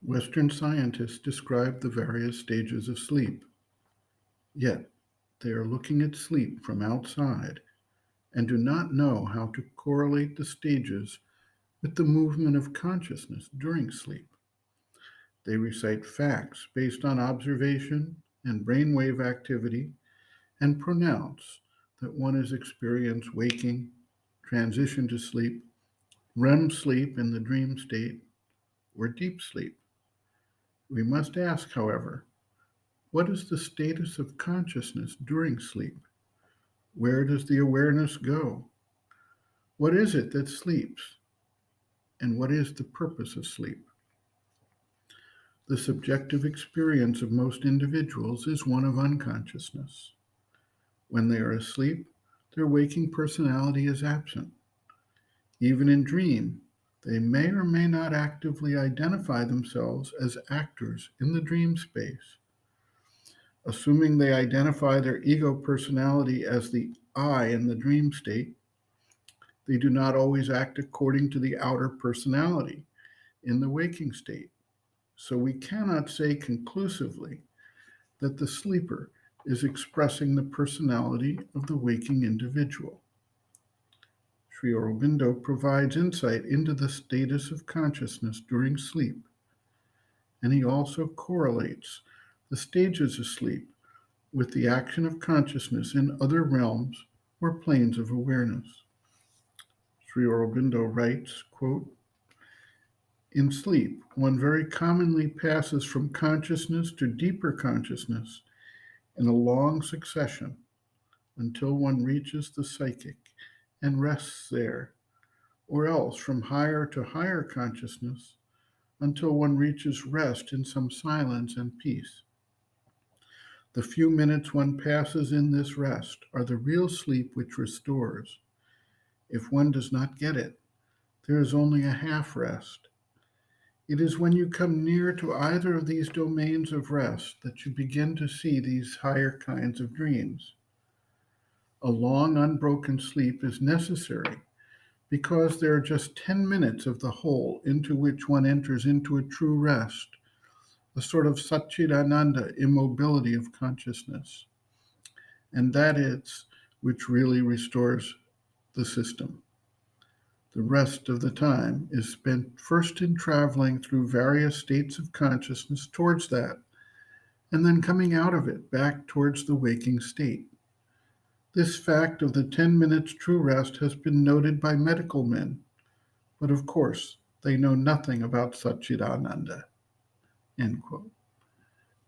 Western scientists describe the various stages of sleep, yet they are looking at sleep from outside and do not know how to correlate the stages with the movement of consciousness during sleep. They recite facts based on observation and brainwave activity and pronounce that one is experiencing waking, transition to sleep, REM sleep in the dream state, or deep sleep. We must ask, however, what is the status of consciousness during sleep? Where does the awareness go? What is it that sleeps? And what is the purpose of sleep? The subjective experience of most individuals is one of unconsciousness. When they are asleep, their waking personality is absent. Even in dream, they may or may not actively identify themselves as actors in the dream space. Assuming they identify their ego personality as the I in the dream state, they do not always act according to the outer personality in the waking state. So we cannot say conclusively that the sleeper is expressing the personality of the waking individual. Sri Aurobindo provides insight into the status of consciousness during sleep, and he also correlates the stages of sleep with the action of consciousness in other realms or planes of awareness. Sri Aurobindo writes, quote, "In sleep, one very commonly passes from consciousness to deeper consciousness in a long succession until one reaches the psychic and rests there, or else from higher to higher consciousness until one reaches rest in some silence and peace. The few minutes one passes in this rest are the real sleep which restores. If one does not get it, there is only a half rest. It is when you come near to either of these domains of rest that you begin to see these higher kinds of dreams. A long, unbroken sleep is necessary because there are just 10 minutes of the whole into which one enters into a true rest, a sort of Satchidananda immobility of consciousness. And that is which really restores the system. The rest of the time is spent first in traveling through various states of consciousness towards that, and then coming out of it back towards the waking state. This fact of the 10 minutes true rest has been noted by medical men, but of course, they know nothing about Satchidananda." End quote.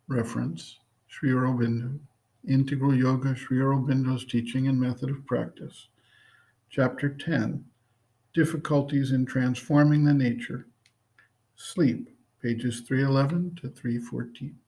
Reference, Sri Aurobindo, Integral Yoga, Sri Aurobindo's Teaching and Method of Practice, Chapter 10, Difficulties in Transforming the Nature, Sleep, pages 311 to 314.